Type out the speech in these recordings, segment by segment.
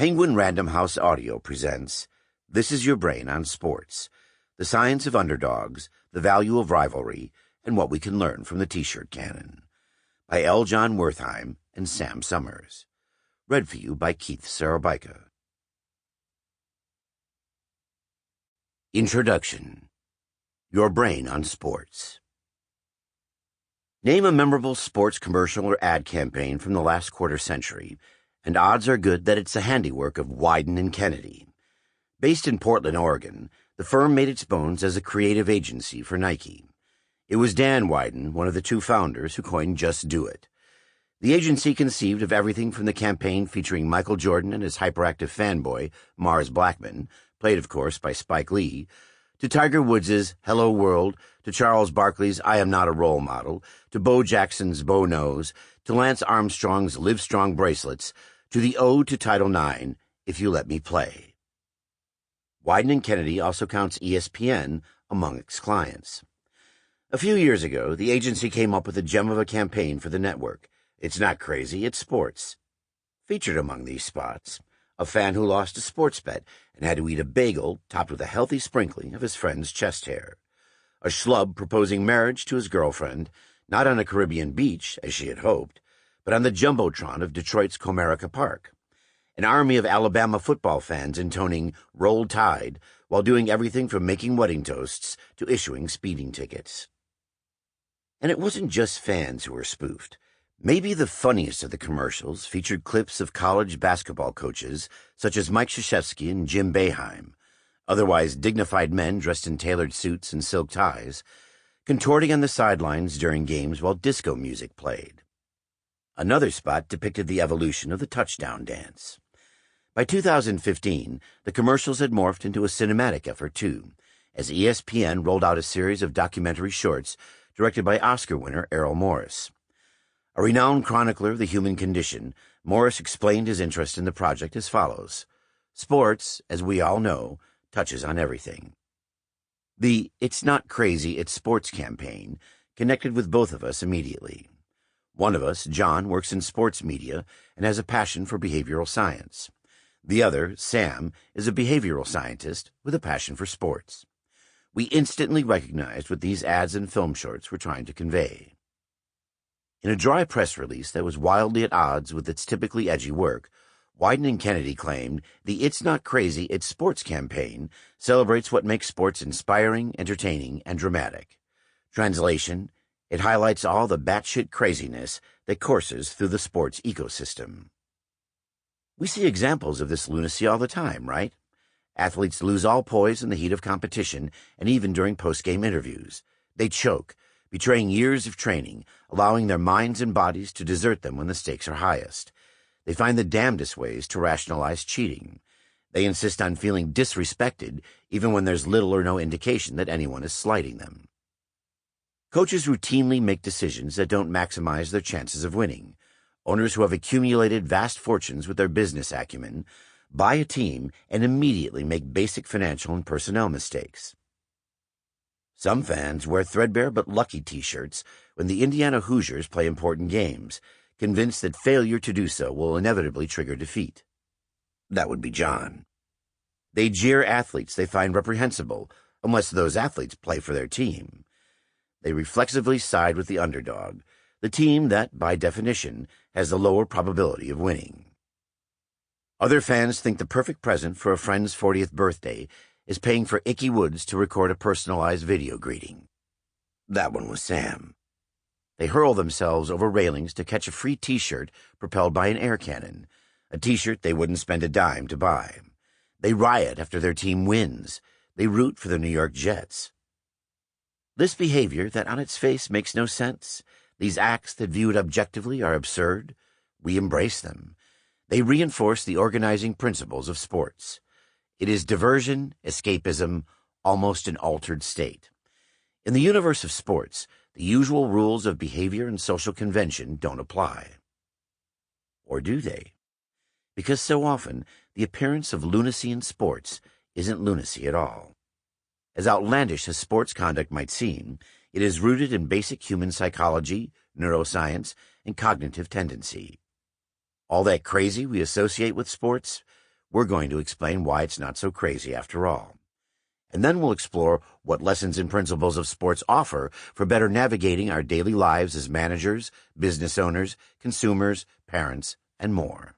Penguin Random House Audio presents This Is Your Brain on Sports, the science of underdogs, the value of rivalry, and what we can learn from the T-shirt canon. By Jon Wertheim and Sam Sommers. Read for you by Szarabajka. Introduction. Your Brain on Sports. Name a memorable sports commercial or ad campaign from the last quarter century, and odds are good that it's the handiwork of Wieden and Kennedy. Based in Portland, Oregon, the firm made its bones as a creative agency for Nike. It was Dan Wieden, one of the two founders, who coined Just Do It. The agency conceived of everything from the campaign featuring Michael Jordan and his hyperactive fanboy, Mars Blackman, played, of course, by Spike Lee, to Tiger Woods' Hello World, to Charles Barkley's I Am Not a Role Model, to Bo Jackson's Bo Knows, to Lance Armstrong's Live Strong bracelets, to the ode to Title IX, If You Let Me Play. Wieden and Kennedy also counts ESPN among its clients. A few years ago, the agency came up with a gem of a campaign for the network. It's not crazy, it's sports. Featured among these spots, a fan who lost a sports bet and had to eat a bagel topped with a healthy sprinkling of his friend's chest hair. A schlub proposing marriage to his girlfriend, not on a Caribbean beach, as she had hoped, but on the Jumbotron of Detroit's Comerica Park. An army of Alabama football fans intoning Roll Tide while doing everything from making wedding toasts to issuing speeding tickets. And it wasn't just fans who were spoofed. Maybe the funniest of the commercials featured clips of college basketball coaches such as Mike Krzyzewski and Jim Boeheim, otherwise dignified men dressed in tailored suits and silk ties, contorting on the sidelines during games while disco music played. Another spot depicted the evolution of the touchdown dance. By 2015, the commercials had morphed into a cinematic effort too, as ESPN rolled out a series of documentary shorts directed by Oscar winner Errol Morris. A renowned chronicler of the human condition, Morris explained his interest in the project as follows. Sports, as we all know, touches on everything. The It's Not Crazy, It's Sports campaign connected with both of us immediately. One of us, John, works in sports media and has a passion for behavioral science. The other, Sam, is a behavioral scientist with a passion for sports. We instantly recognized what these ads and film shorts were trying to convey. In a dry press release that was wildly at odds with its typically edgy work, Wieden and Kennedy claimed the It's Not Crazy, It's Sports campaign celebrates what makes sports inspiring, entertaining, and dramatic. Translation, it highlights all the batshit craziness that courses through the sports ecosystem. We see examples of this lunacy all the time, right? Athletes lose all poise in the heat of competition and even during post-game interviews. They choke, betraying years of training, allowing their minds and bodies to desert them when the stakes are highest. They find the damnedest ways to rationalize cheating. They insist on feeling disrespected even when there's little or no indication that anyone is slighting them. Coaches routinely make decisions that don't maximize their chances of winning. Owners who have accumulated vast fortunes with their business acumen buy a team and immediately make basic financial and personnel mistakes. Some fans wear threadbare but lucky T-shirts when the Indiana Hoosiers play important games, convinced that failure to do so will inevitably trigger defeat. That would be John. They jeer athletes they find reprehensible, unless those athletes play for their team. They reflexively side with the underdog, the team that, by definition, has the lower probability of winning. Other fans think the perfect present for a friend's 40th birthday is paying for Icky Woods to record a personalized video greeting. That one was Sam. They hurl themselves over railings to catch a free T-shirt propelled by an air cannon, a T-shirt they wouldn't spend a dime to buy. They riot after their team wins. They root for the New York Jets. This behavior that on its face makes no sense, these acts that viewed objectively are absurd, we embrace them. They reinforce the organizing principles of sports. It is diversion, escapism, almost an altered state. In the universe of sports, the usual rules of behavior and social convention don't apply. Or do they? Because so often, the appearance of lunacy in sports isn't lunacy at all. As outlandish as sports conduct might seem, it is rooted in basic human psychology, neuroscience, and cognitive tendency. All that crazy we associate with sports, we're going to explain why it's not so crazy after all. And then we'll explore what lessons and principles of sports offer for better navigating our daily lives as managers, business owners, consumers, parents, and more.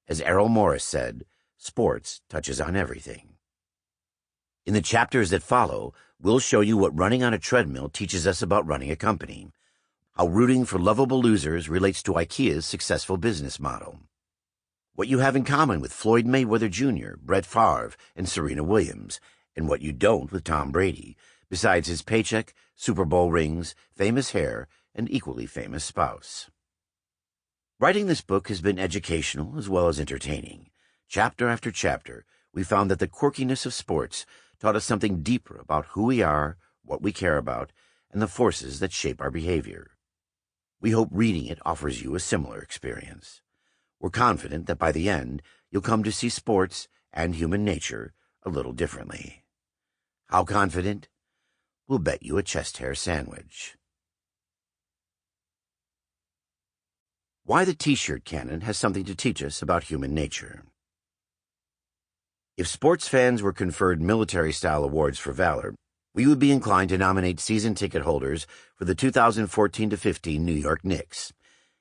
As Errol Morris said, sports touches on everything. In the chapters that follow, we'll show you what running on a treadmill teaches us about running a company, how rooting for lovable losers relates to IKEA's successful business model, what you have in common with Floyd Mayweather Jr., Brett Favre, and Serena Williams, and what you don't with Tom Brady, besides his paycheck, Super Bowl rings, famous hair, and equally famous spouse. Writing this book has been educational as well as entertaining. Chapter after chapter, we found that the quirkiness of sports taught us something deeper about who we are, what we care about, and the forces that shape our behavior. We hope reading it offers you a similar experience. We're confident that by the end, you'll come to see sports and human nature a little differently. How confident? We'll bet you a chest hair sandwich. Why the T-shirt canon has something to teach us about human nature. If sports fans were conferred military-style awards for valor, we would be inclined to nominate season ticket holders for the 2014-15 New York Knicks,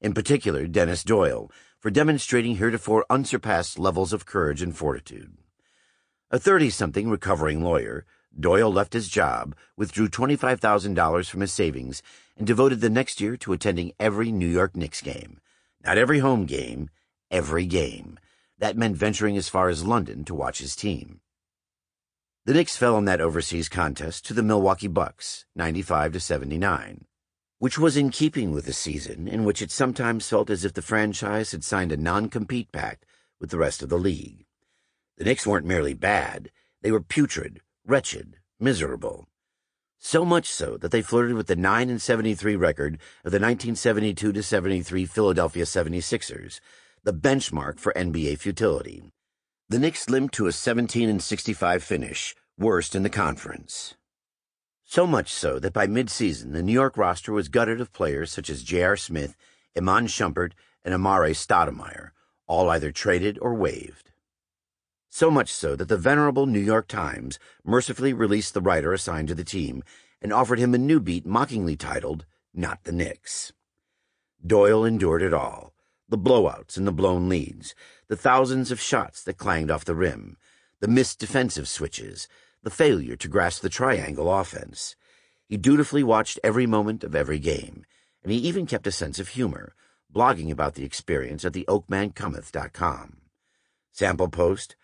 in particular Dennis Doyle, for demonstrating heretofore unsurpassed levels of courage and fortitude. A 30-something recovering lawyer, Doyle left his job, withdrew $25,000 from his savings, and devoted the next year to attending every New York Knicks game. Not every home game, every game. That meant venturing as far as London to watch his team. The Knicks fell in that overseas contest to the Milwaukee Bucks, 95-79, which was in keeping with a season in which it sometimes felt as if the franchise had signed a non-compete pact with the rest of the league. The Knicks weren't merely bad, they were putrid, wretched, miserable. So much so that they flirted with the 9-73 record of the 1972-73 Philadelphia 76ers, the benchmark for NBA futility. The Knicks limped to a 17-65 finish, worst in the conference. So much so that by mid-season, the New York roster was gutted of players such as J.R. Smith, Iman Shumpert, and Amare Stoudemire, all either traded or waived. So much so that the venerable New York Times mercifully released the writer assigned to the team and offered him a new beat mockingly titled, Not the Knicks. Doyle endured it all, the blowouts and the blown leads, the thousands of shots that clanged off the rim, the missed defensive switches, the failure to grasp the triangle offense. He dutifully watched every moment of every game, and he even kept a sense of humor, blogging about the experience at the oakmancometh.com. Sample post: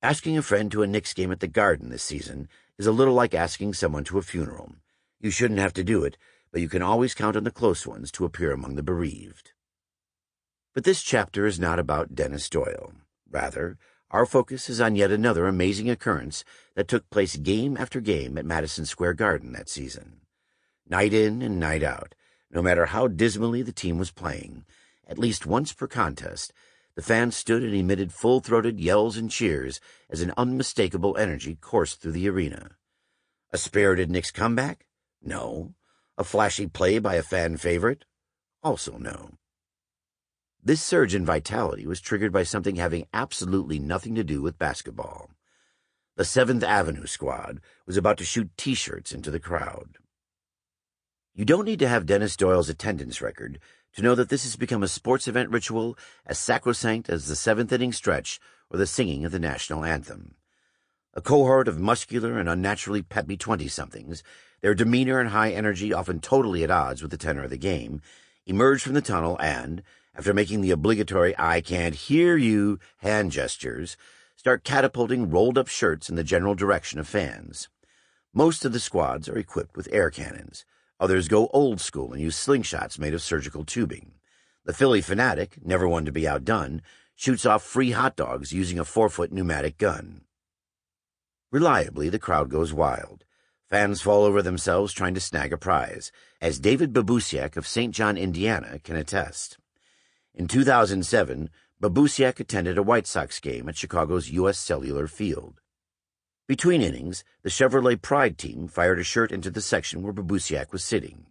asking a friend to a Knicks game at the Garden this season is a little like asking someone to a funeral. You shouldn't have to do it, but you can always count on the close ones to appear among the bereaved. But this chapter is not about Dennis Doyle. Rather, our focus is on yet another amazing occurrence that took place game after game at Madison Square Garden that season. Night in and night out, no matter how dismally the team was playing, at least once per contest, the fans stood and emitted full-throated yells and cheers as an unmistakable energy coursed through the arena. A spirited Knicks comeback? No. A flashy play by a fan favorite? Also no. This surge in vitality was triggered by something having absolutely nothing to do with basketball. The 7th Avenue squad was about to shoot T-shirts into the crowd. You don't need to have Dennis Doyle's attendance record to know that this has become a sports event ritual as sacrosanct as the 7th-inning stretch or the singing of the national anthem. A cohort of muscular and unnaturally peppy 20-somethings, their demeanor and high energy often totally at odds with the tenor of the game, emerge from the tunnel and, after making the obligatory "I can't hear you" hand gestures, start catapulting rolled-up shirts in the general direction of fans. Most of the squads are equipped with air cannons. Others go old school and use slingshots made of surgical tubing. The Philly fanatic, never one to be outdone, shoots off free hot dogs using a 4-foot pneumatic gun. Reliably, the crowd goes wild. Fans fall over themselves trying to snag a prize, as David Babusiak of St. John, Indiana, can attest. In 2007, Babusiak attended a White Sox game at Chicago's U.S. Cellular Field. Between innings, the Chevrolet Pride team fired a shirt into the section where Babusiak was sitting.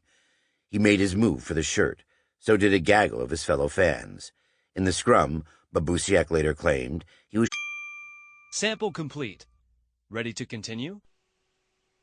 He made his move for the shirt. So did a gaggle of his fellow fans. In the scrum, Babusiak later claimed, he was Sample complete. Ready to continue?